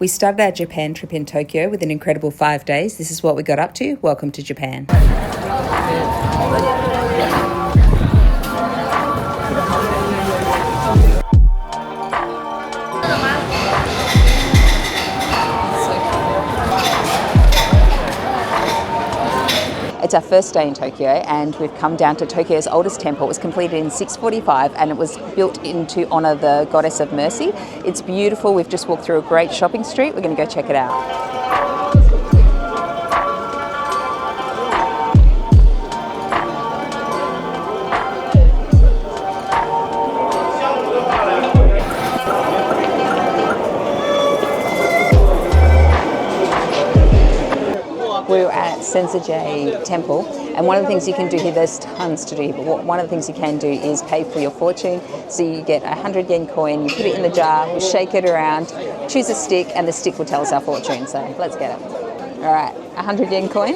We started our Japan trip in Tokyo with an incredible 5 days. This is what we got up to. Welcome to Japan. It's our first day in Tokyo, and we've come down to Tokyo's oldest temple. It was completed in 645 and it was built to honour the Goddess of Mercy. It's beautiful. We've just walked through a great shopping street. We're going to go check it out. We were at Senso-ji Temple, and one of the things you can do here, there's tons to do here, but one of the things you can do is pay for your fortune. So you get a 100 yen coin, you put it in the jar, we shake it around, choose a stick, and the stick will tell us our fortune. So let's get it. All right, 100 yen coin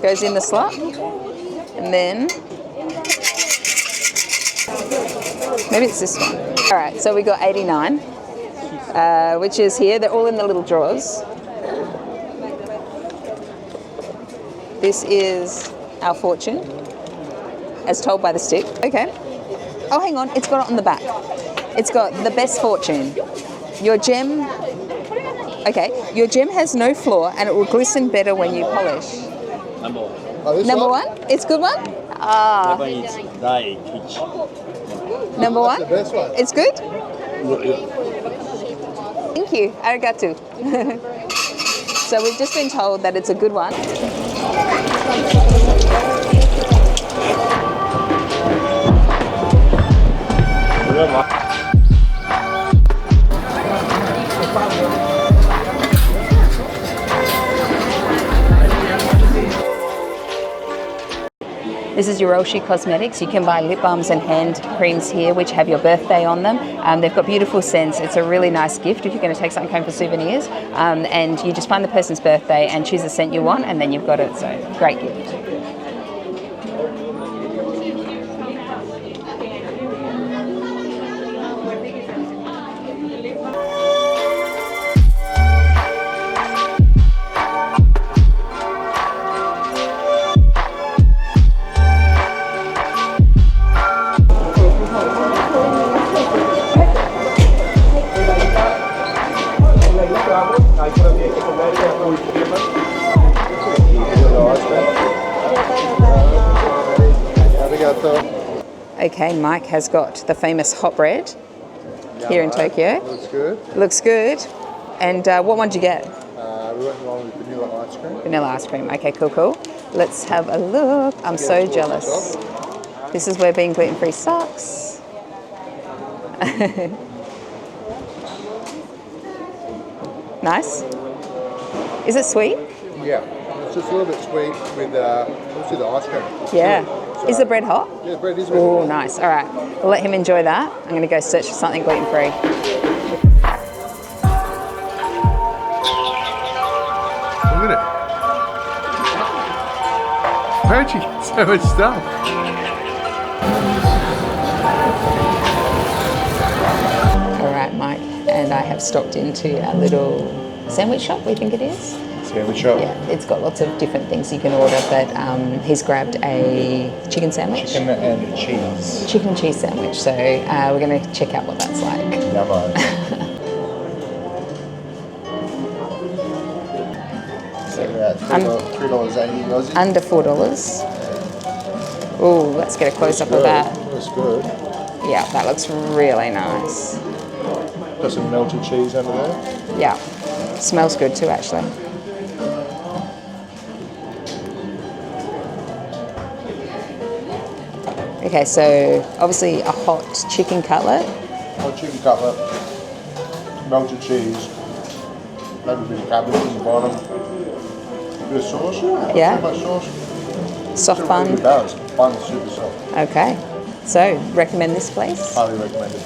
goes in the slot, and then maybe it's this one. All right, so we got 89, which is here. They're all in the little drawers. This is our fortune, as told by the stick. Okay. Oh, hang on. It's got it on the back. It's got the best fortune. Your gem... Okay. Your gem has no flaw and it will glisten better when you polish. Number one. Oh, Number one? It's good one? Ah. Number one? That's the best one. It's good? Thank you. Arigato. So we've just been told that it's a good one. This is Yoroshi Cosmetics. You can buy lip balms and hand creams here which have your birthday on them. They've got beautiful scents. It's a really nice gift if you're going to take something home for souvenirs. And you just find the person's birthday and choose the scent you want, and then you've got it. So, great gift. Okay, Mike has got the famous hot bread here in Tokyo. Looks good. Looks good. And what one did you get? We went along with vanilla ice cream. Vanilla ice cream. Okay, cool, cool. Let's have a look. I'm so jealous. This is where being gluten-free sucks. Nice. Is it sweet? Yeah, it's just a little bit sweet with obviously the ice cream. Yeah. Is the bread hot? Yeah, the bread is really Oh, hot. nice. All right. We'll let him enjoy that. I'm going to go search for something gluten-free. Look at it. Where'd you get so much stuff? All right, Mike and I have stopped into a little sandwich shop, we think it is. Sandwich shop? Yeah, it's got lots of different things you can order, but he's grabbed a chicken sandwich. Chicken and cheese. Chicken and cheese sandwich. So we're going to check out what that's like. Yummo. So $3.80 Aussie. Under $4. Oh, let's get a close-up of that. Looks good. Yeah, that looks really nice. Got some melted cheese under there. Yeah, smells good too, actually. Okay, so obviously a hot chicken cutlet. Hot chicken cutlet, melted cheese, maybe a bit of cabbage in the bottom, a bit of sauce. Yeah. Too much sauce. Soft It's bun. really balanced. Bun's super soft. Okay, so recommend this place? Highly recommended.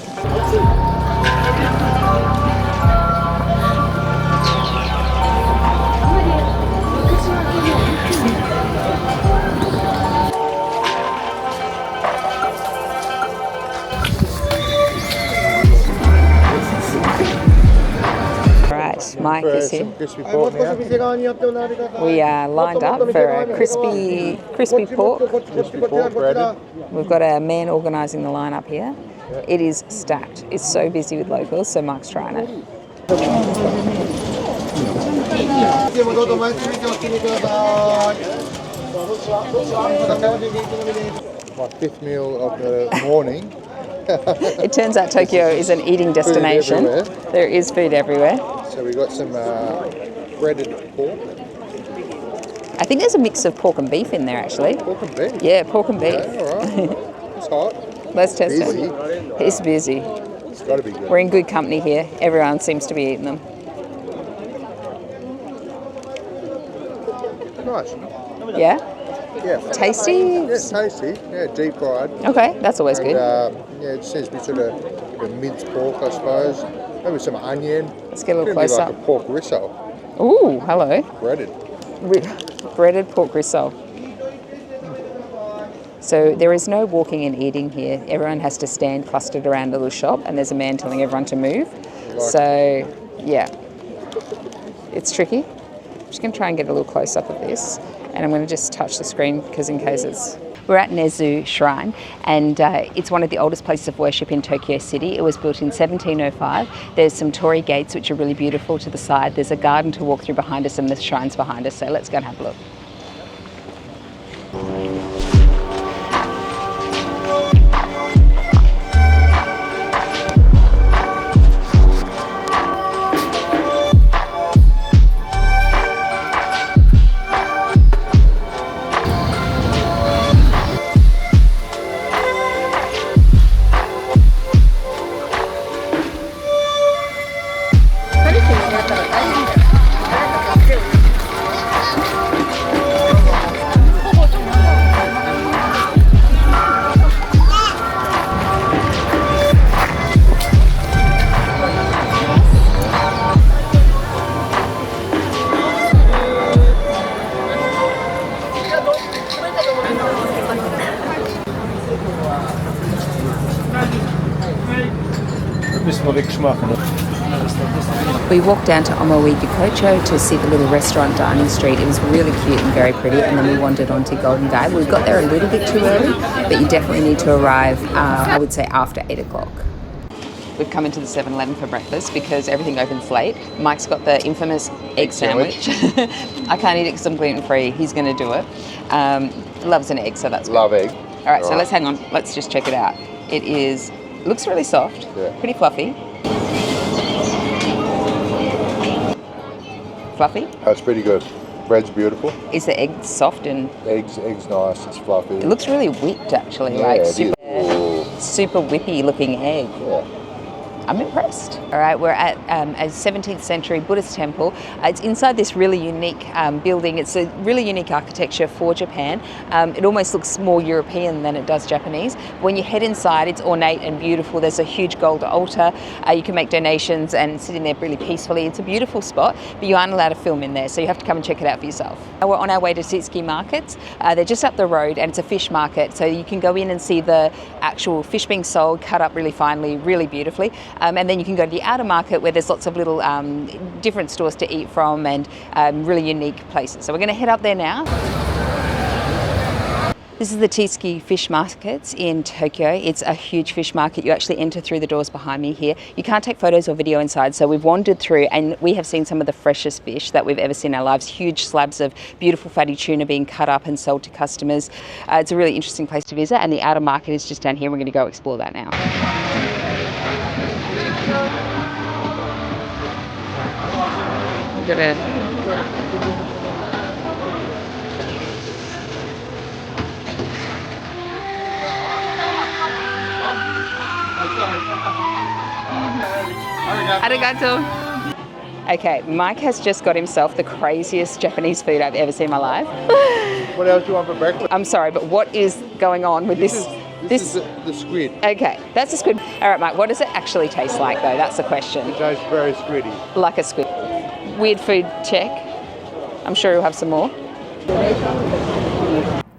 like this here. some crispy pork now. We are lined up for a crispy pork. Crispy pork breaded. We've got a man organising the line up here. It is stacked. It's so busy with locals, so Mark's trying it. My fifth meal of the morning. It turns out Tokyo is an eating destination. There is food everywhere. So we got some breaded pork. I think there's a mix of pork and beef in there actually. Pork and beef? Yeah, pork and beef. Yeah, all right. It's hot. Let's test Busy. it. It's busy. It's got to be good. We're in good company here. Everyone seems to be eating them. Nice. Yeah? Yeah. Tasty? Yeah, tasty. Yeah, deep fried. Okay, that's always And, good. yeah, it seems to be sort of like a minced pork, I suppose. Maybe some onion. Let's get a little It's close gonna up. be like a pork risotto, Ooh, hello. breaded. Breaded pork risotto. So there is no walking and eating here. Everyone has to stand clustered around a little shop and there's a man telling everyone to move. So, yeah. It's tricky. I'm just going to try and get a little close up of this. And I'm going to just touch the screen because in case it's... We're at Nezu Shrine and it's one of the oldest places of worship in Tokyo City. It was built in 1705. There's some torii gates which are really beautiful to the side. There's a garden to walk through behind us and the shrine's behind us. So let's go and have a look. We walked down to Omoide Yokocho to see the little restaurant dining street. It was really cute and very pretty, and then we wandered on to Golden Guide. We got there a little bit too early, but you definitely need to arrive, I would say, after 8 o'clock. We've come into the 7-Eleven for breakfast because everything opens late. Mike's got the infamous egg sandwich. I can't eat it because I'm gluten-free. He's going to do it. Loves an egg, so that's good. Love egg. All right, so let's hang on. Let's just check it out. Looks really soft, pretty fluffy. Fluffy? That's pretty good. Bread's beautiful. Is the egg soft and... Eggs nice, it's fluffy. It looks really whipped actually, Yeah, like it is. super whippy looking egg. Yeah. I'm impressed. All right, we're at a 17th century Buddhist temple. It's inside this really unique building. It's a really unique architecture for Japan. It almost looks more European than it does Japanese. When you head inside, it's ornate and beautiful. There's a huge gold altar. You can make donations and sit in there really peacefully. It's a beautiful spot, but you aren't allowed to film in there, so you have to come and check it out for yourself. We're on our way to Tsukiji markets. They're just up the road and it's a fish market, so you can go in and see the actual fish being sold, cut up really finely, really beautifully. And then you can go to the outer market where there's lots of little different stores to eat from and really unique places. So we're going to head up there now. This is the Tsukiji fish markets in Tokyo. It's a huge fish market. You actually enter through the doors behind me here. You can't take photos or video inside, so we've wandered through and we have seen some of the freshest fish that we've ever seen in our lives. Huge slabs of beautiful fatty tuna being cut up and sold to customers. It's a really interesting place to visit, and the outer market is just down here. We're going to go explore that now. We've got a Arigato. Okay, Mike has just got himself the craziest Japanese food I've ever seen in my life. What else do you want for breakfast? I'm sorry, but what is going on with this? This is the squid. Okay, that's a squid. All right, Mike, what does it actually taste like, though? That's the question. It tastes very squiddy. Like a squid. Weird food check. I'm sure you'll have some more.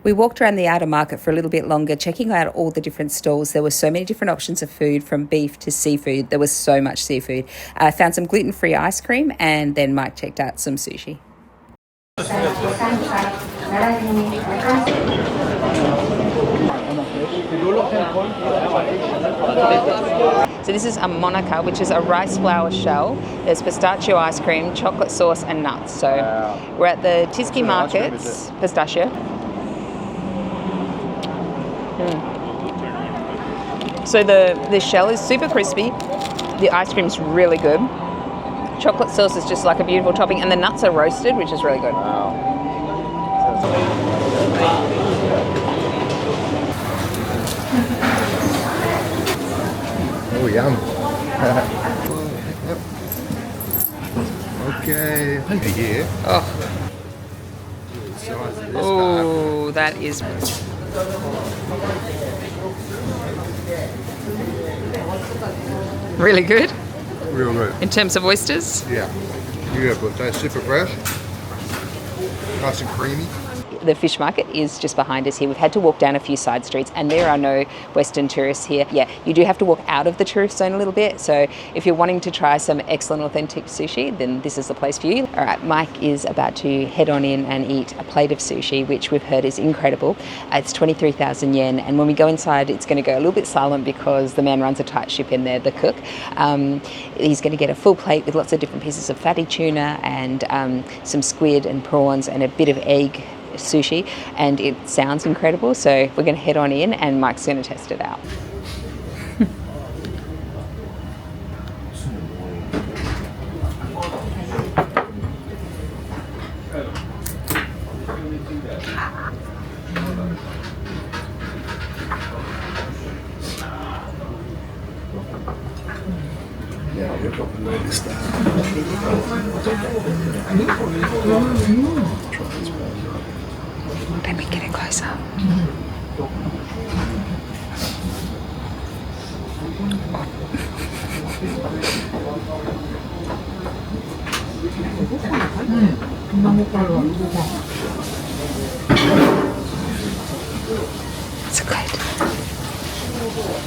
We walked around the outer market for a little bit longer, checking out all the different stalls. There were so many different options of food, from beef to seafood. There was so much seafood. I found some gluten-free ice cream, and then Mike checked out some sushi. So this is a monaka, which is a rice flour shell. There's pistachio ice cream, chocolate sauce, and nuts. So we're at the Tsukiji Market's pistachio. So the shell is super crispy. The ice cream is really good. Chocolate sauce is just like a beautiful topping, and the nuts are roasted, which is really good. Wow. Oh, yum. Okay, under here. Oh, that is... really good? Real good. In terms of oysters? Yeah. Beautiful. It tastes super fresh. Nice and creamy. The fish market is just behind us here. We've had to walk down a few side streets, and there are no Western tourists here. Yeah, you do have to walk out of the tourist zone a little bit. So if you're wanting to try some excellent authentic sushi, then this is the place for you. All right, Mike is about to head on in and eat a plate of sushi, which we've heard is incredible. It's 23,000 yen, and when we go inside, it's going to go a little bit silent because the man runs a tight ship in there, the cook. He's going to get a full plate with lots of different pieces of fatty tuna and some squid and prawns and a bit of egg sushi, and it sounds incredible. So we're going to head on in, and Mike's going to test it out. Let me get it closer. It's good.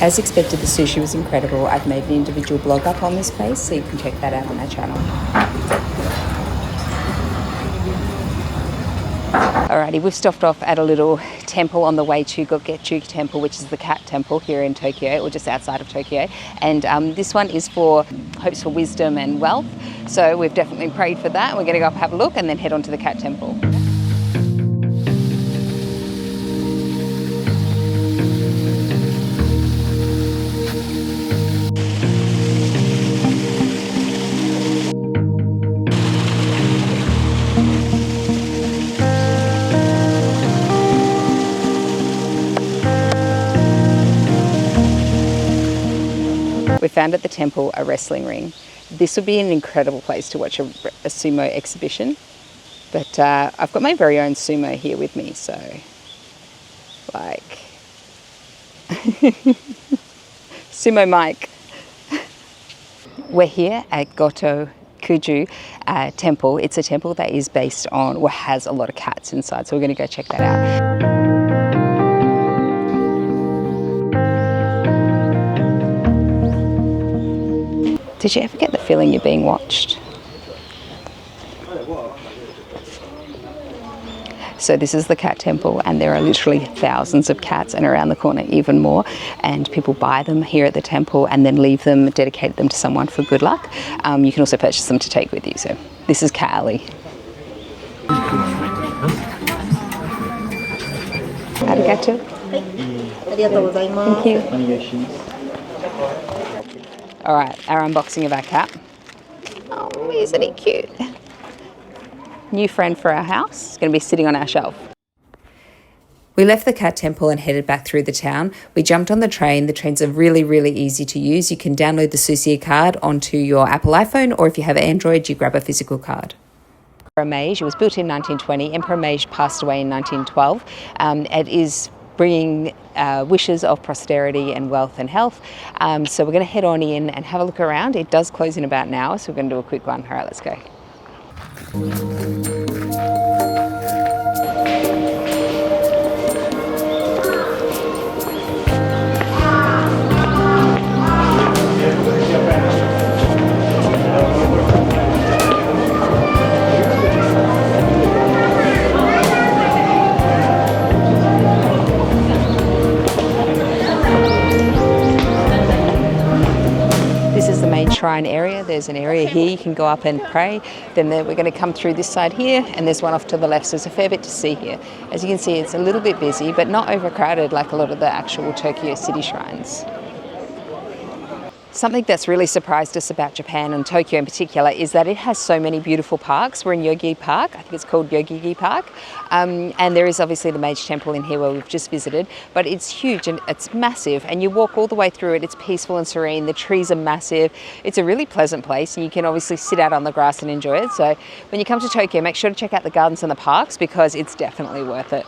As expected, the sushi was incredible. I've made an individual blog up on this place, so you can check that out on our channel. Alrighty, we've stopped off at a little temple on the way to Gotokuji Temple, which is the cat temple here in Tokyo, or just outside of Tokyo. And this one is for hopes for wisdom and wealth. So we've definitely prayed for that. We're going to go up, have a look, and then head on to the cat temple. We found at the temple a wrestling ring. This would be an incredible place to watch a sumo exhibition, but I've got my very own sumo here with me, so like Sumo Mike. We're here at Gotokuji Temple. It's a temple that is based on, or has a lot of cats inside, so we're going to go check that out. Did you ever get the feeling you're being watched? So this is the cat temple, and there are literally thousands of cats, and around the corner even more, and people buy them here at the temple and then leave them, dedicate them to someone for good luck. You can also purchase them to take with you. So this is Cat Alley. Arigato. Thank you. All right, our unboxing of our cat. Oh, isn't he cute? New friend for our house. It's going to be sitting on our shelf. We left the cat temple and headed back through the town. We jumped on the train. The trains are really, really easy to use. You can download the Sushi card onto your Apple iPhone, or if you have Android, you grab a physical card. Emperor Meiji was built in 1920. Emperor Meiji passed away in 1912. It is bringing wishes of prosperity and wealth and health. So we're going to head on in and have a look around. It does close in about an hour, so we're going to do a quick one. All right, let's go. shrine area. There's an area here you can go up and pray. Then we're going to come through this side here, and there's one off to the left, so there's a fair bit to see here. As you can see, it's a little bit busy, but not overcrowded like a lot of the actual Tokyo city shrines. Something that's really surprised us about Japan, and Tokyo in particular, is that it has so many beautiful parks. We're in Yogi Park, I think it's called Yogigi Park, and there is obviously the Meiji Temple in here where we've just visited, but it's huge and it's massive, and you walk all the way through it, it's peaceful and serene, the trees are massive, it's a really pleasant place, and you can obviously sit out on the grass and enjoy it. So when you come to Tokyo, make sure to check out the gardens and the parks because it's definitely worth it.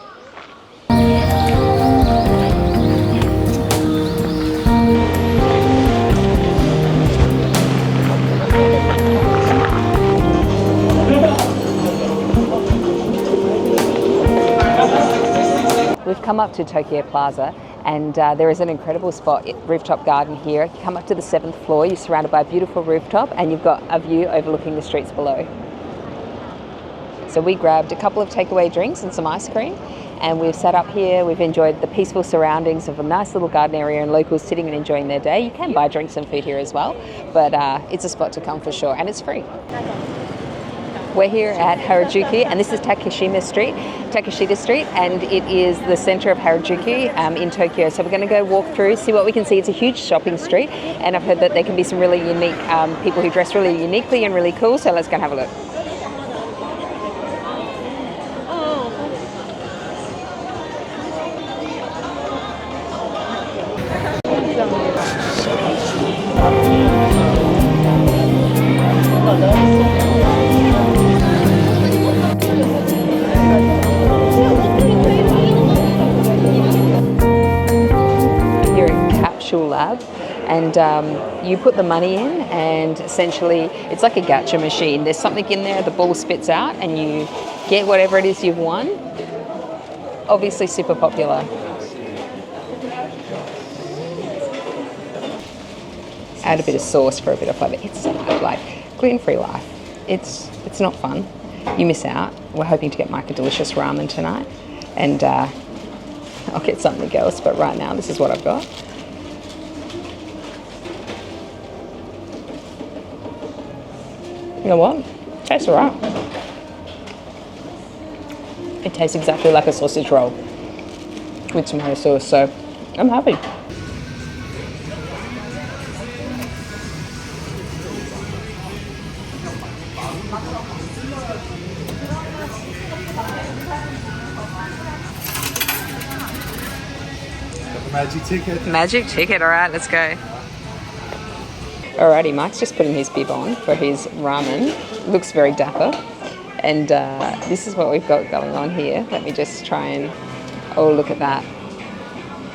We've come up to Tokyo Plaza, and there is an incredible spot, rooftop garden here. You come up to the 7th floor, you're surrounded by a beautiful rooftop, and you've got a view overlooking the streets below. So we grabbed a couple of takeaway drinks and some ice cream, and we've sat up here. We've enjoyed the peaceful surroundings of a nice little garden area and locals sitting and enjoying their day. You can buy drinks and food here as well, but it's a spot to come for sure, and it's free. We're here at Harajuku, and this is Takeshita Street, and it is the center of Harajuku in Tokyo. So we're going to go walk through, see what we can see. It's a huge shopping street, and I've heard that there can be some really unique people who dress really uniquely and really cool. So let's go and have a look. Lab, and you put the money in, and essentially it's like a gacha machine. There's something in there, the ball spits out, and you get whatever it is you've won. Obviously super popular. Add a bit of sauce for a bit of flavour. It's like gluten-free life. It's not fun. You miss out. We're hoping to get Mike a delicious ramen tonight, and I'll get something else, but right now this is what I've got. You know what? It tastes alright. It tastes exactly like a sausage roll with tomato sauce, so I'm happy. Magic ticket. Magic ticket, alright, let's go. Alrighty, Mike's just putting his bib on for his ramen. Looks very dapper. And this is what we've got going on here. Let me just try and... Oh, look at that.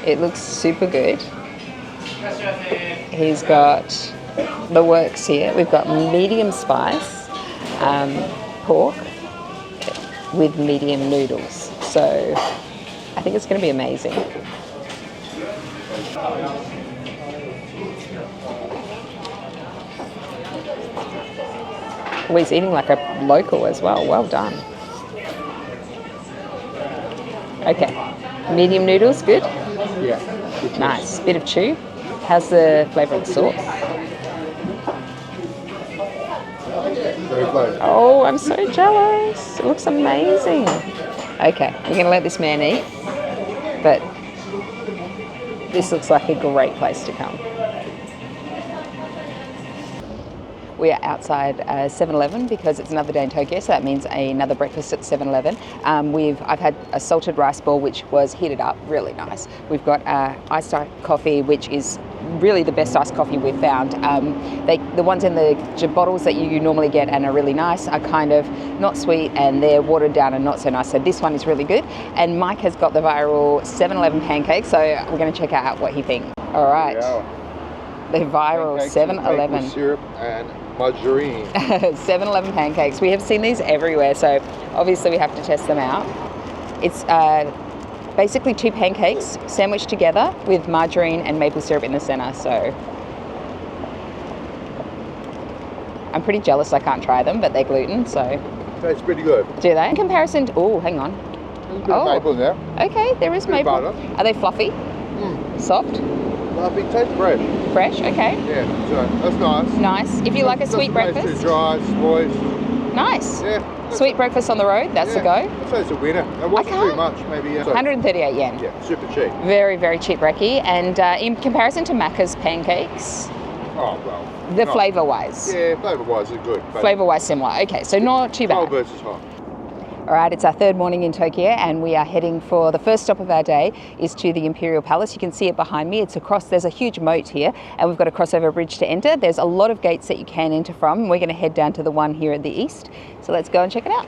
It looks super good. He's got the works here. We've got medium spice pork with medium noodles. So I think it's going to be amazing. Oh, he's eating like a local as well. Well done. Okay, medium noodles, good? Yeah. Good. Nice. Bit of chew. How's the flavour of the sauce? Very close. Oh, I'm so jealous. It looks amazing. Okay, we're going to let this man eat, but this looks like a great place to come. We are outside 7-Eleven because it's another day in Tokyo, so that means another breakfast at 7-Eleven. I've had a salted rice ball, which was heated up, really nice. We've got iced coffee, which is really the best iced coffee we've found. The ones in the bottles that you normally get and are really nice are kind of not sweet, and they're watered down and not so nice. So this one is really good. And Mike has got the viral 7-Eleven pancake, so we're going to check out what he thinks. All right. Yeah. The viral 7-Eleven. Maple syrup and margarine. 7-Eleven pancakes. We have seen these everywhere, so obviously we have to test them out. It's basically 2 pancakes sandwiched together with margarine and maple syrup in the center. So I'm pretty jealous I can't try them, but they're gluten, so. Tastes pretty good. Do they? In comparison to, oh, hang on. There's a bit of maple in there. Okay, there is maple. Butter. Are they fluffy? Soft? Big taste fresh. Fresh, okay. Yeah, so that's nice. Nice. If you like a sweet breakfast. Too dry, moist. Nice. Yeah. Sweet breakfast on the road, that's the go. I'd say it's a winner. It wasn't too much, maybe. 138 yen. Yeah, super cheap. Very, very cheap recce. And in comparison to Macca's pancakes, oh, well. the flavour-wise. Yeah, flavour-wise is good. Flavour-wise similar. Okay, so not too bad. Cold versus hot. All right, it's our third morning in Tokyo and we are heading for the first stop of our day is to the Imperial Palace. You can see it behind me. It's across, there's a huge moat here and we've got a crossover bridge to enter. There's a lot of gates that you can enter from. We're going to head down to the one here at the east. So let's go and check it out.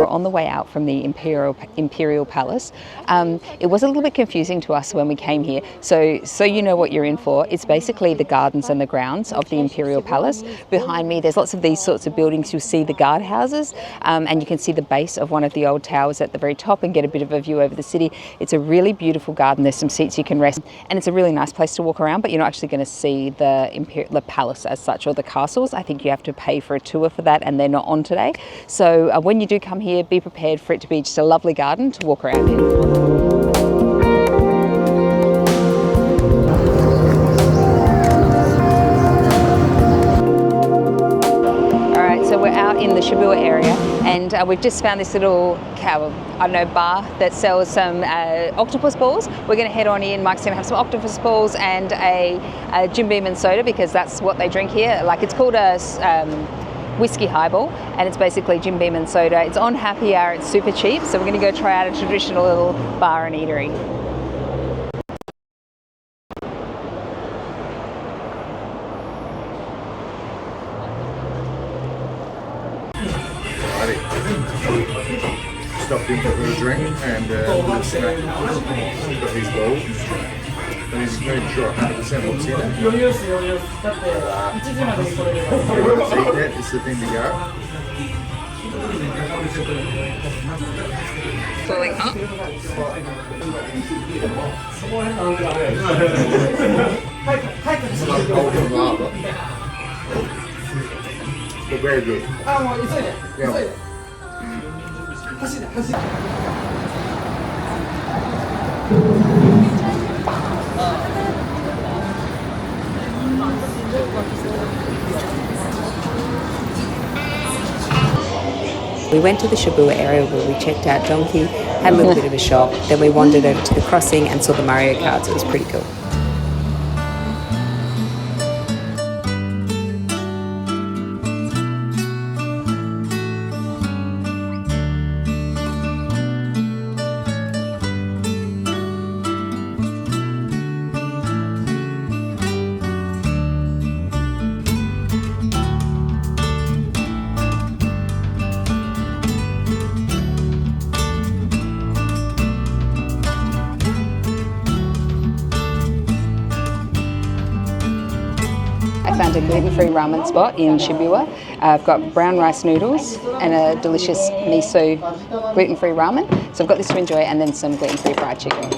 On the way out from the Imperial Palace. It was a little bit confusing to us when we came here. So you know what you're in for. It's basically the gardens and the grounds of the Imperial Palace. Behind me, there's lots of these sorts of buildings. You'll see the guardhouses and you can see the base of one of the old towers at the very top and get a bit of a view over the city. It's a really beautiful garden. There's some seats you can rest and it's a really nice place to walk around, but you're not actually going to see the palace as such or the castles. I think you have to pay for a tour for that and they're not on today. So when you do come here, be prepared for it to be just a lovely garden to walk around in. Alright, so we're out in the Shibya area and we've just found this little bar that sells some octopus balls. We're going to head on in. Mike's going to have some octopus balls and a Jim Beam and soda because that's what they drink here. Like it's called a whiskey highball and it's basically Jim Beam and soda. It's on happy hour, it's super cheap, so we're going to go try out a traditional little bar and eatery. Stopped in for a drink and a little snack. Got these balls. But he's very sure 100% what's in it. Everyone's eating it, it's the thing to go. Boiling hot. It's like golden lava. But very good. Yeah. We went to the Shibya area where we checked out Donqui, had a little bit of a shop, then we wandered over to the crossing and saw the Mario Karts. It was pretty cool. Found a gluten-free ramen spot in Shibya. I've got brown rice noodles and a delicious miso gluten-free ramen. So I've got this to enjoy and then some gluten-free fried chicken.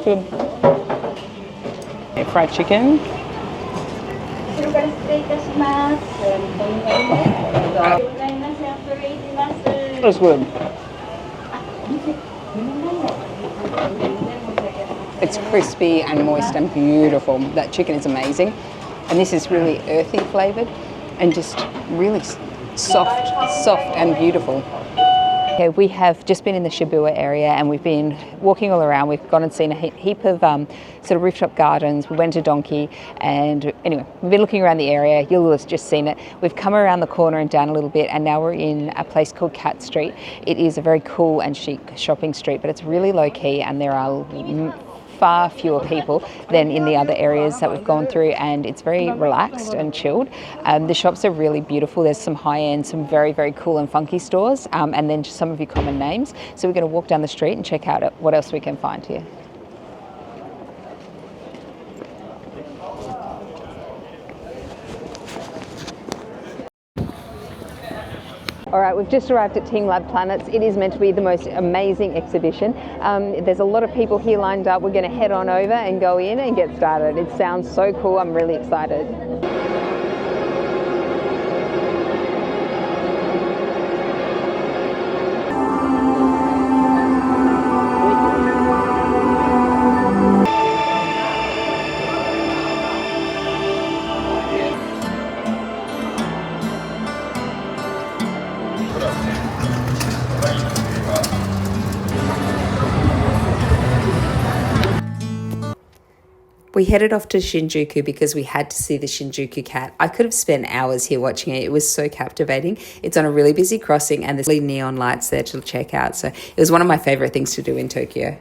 Good. Okay, fried chicken. That's good. It's crispy and moist and beautiful. That chicken is amazing. And this is really earthy flavoured and just really soft and beautiful. Okay, we have just been in the Shibya area and we've been walking all around. We've gone and seen a heap of sort of rooftop gardens. We went to Donqui and anyway, we've been looking around the area. You'll have just seen it. We've come around the corner and down a little bit and now we're in a place called Cat Street. It is a very cool and chic shopping street, but it's really low key and there are far fewer people than in the other areas that we've gone through and it's very relaxed and chilled. The shops are really beautiful. There's some high-end, some very, very cool and funky stores and then just some of your common names. So we're going to walk down the street and check out what else we can find here. All right, we've just arrived at Teamlabs Planets. It is meant to be the most amazing exhibition. There's a lot of people here lined up. We're going to head on over and go in and get started. It sounds so cool. I'm really excited. We headed off to Shinjuku because we had to see the Shinjuku cat. I could have spent hours here watching it. It was so captivating. It's on a really busy crossing and there's neon lights there to check out. So it was one of my favorite things to do in Tokyo.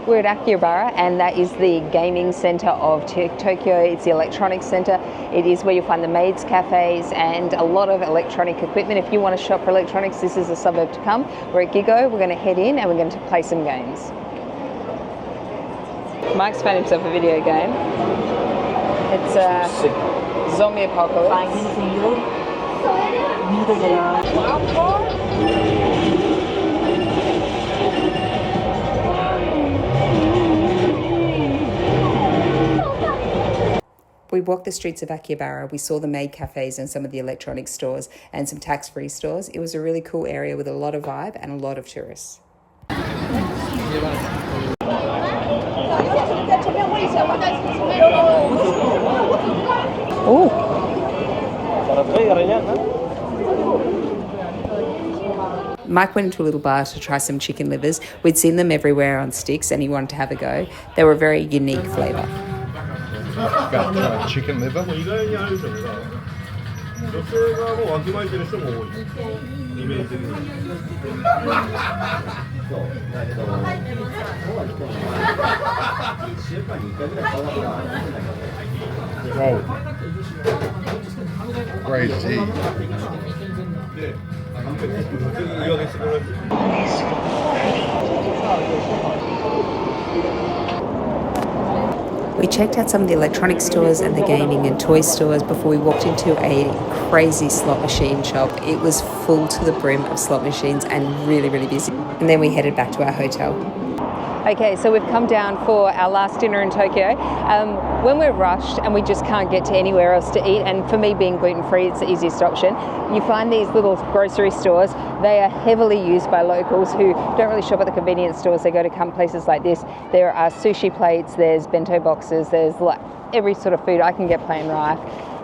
We're at Akiabara, and that is the gaming centre of Tokyo. It's the electronics centre. It is where you'll find the maids cafes and a lot of electronic equipment. If you want to shop for electronics, this is a suburb to come. We're at Gigo. We're going to head in and we're going to play some games. Mike's found himself a video game. It's Zombie Apocalypse. We walked the streets of Akiabara. We saw the maid cafes and some of the electronic stores and some tax-free stores. It was a really cool area with a lot of vibe and a lot of tourists. Ooh. Mike went into a little bar to try some chicken livers. We'd seen them everywhere on sticks and he wanted to have a go. They were a very unique flavour. Got chicken liver. Great tea. We checked out some of the electronic stores and the gaming and toy stores before we walked into a crazy slot machine shop. It was full to the brim of slot machines and really, really busy. And then we headed back to our hotel. Okay, so we've come down for our last dinner in Tokyo. When we're rushed and we just can't get to anywhere else to eat, and for me being gluten-free, it's the easiest option, you find these little grocery stores. They are heavily used by locals who don't really shop at the convenience stores. They go to places like this. There are sushi plates, there's bento boxes, there's like every sort of food I can get plain rife.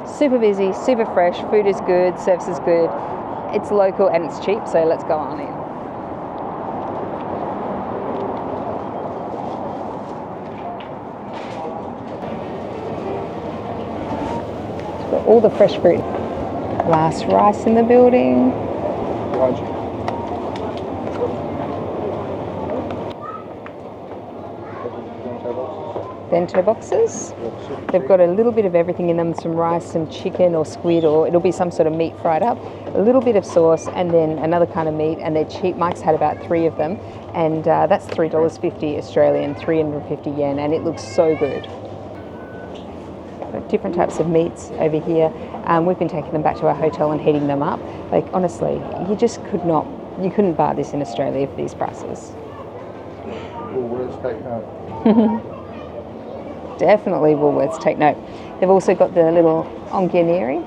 Super busy, super fresh, food is good, service is good. It's local and it's cheap, so let's go on in. All the fresh fruit. Last rice in the building. Bento boxes. They've got a little bit of everything in them, some rice, some chicken or squid, or it'll be some sort of meat fried up, a little bit of sauce, and then another kind of meat, and they're cheap. Mike's had about 3 of them, and that's $3.50 Australian, 350 yen, and it looks so good. Different types of meats over here. We've been taking them back to our hotel and heating them up. Like, honestly, you couldn't buy this in Australia for these prices. Woolworths, take note. Definitely Woolworths, take note. They've also got the little onigiri.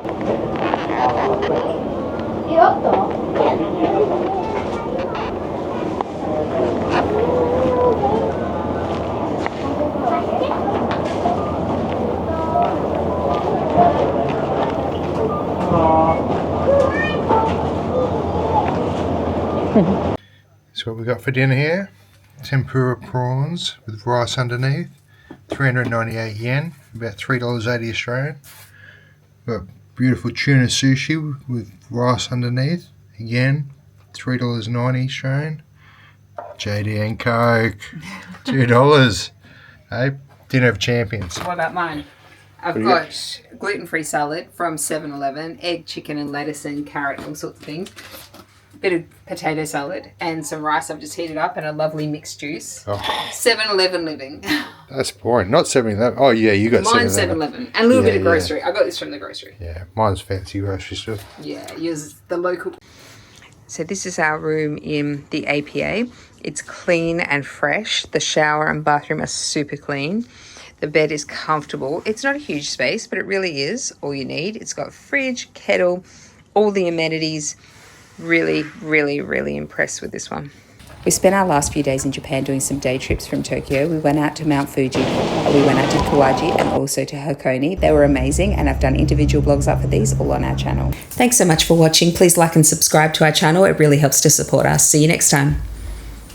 So what we got for dinner here, tempura prawns with rice underneath, 398 yen, about $3.80 Australian. Got beautiful tuna sushi with rice underneath. Again, $3.90 Australian. JD and Coke, $2. Hey, dinner of champions. What about mine? I've got gluten-free salad from 7-Eleven, egg, chicken and lettuce and carrot, all sorts of things. Bit of potato salad and some rice I've just heated up and a lovely mixed juice. 7-Eleven living. That's boring. Not 7-Eleven. Oh, yeah, you got 7-Eleven. Mine's 7-Eleven. And a little bit of grocery. I got this from the grocery. Yeah, mine's fancy grocery store. Yeah, yours the local. So this is our room in the APA. It's clean and fresh. The shower and bathroom are super clean. The bed is comfortable. It's not a huge space, but it really is all you need. It's got fridge, kettle, all the amenities. Really, really, really impressed with this one. We spent our last few days in Japan doing some day trips from Tokyo. We went out to Mount Fuji, we went out to Kawaji and also to Hakone. They were amazing and I've done individual blogs up for these all on our channel. Thanks so much for watching. Please like and subscribe to our channel. It really helps to support us. See you next time.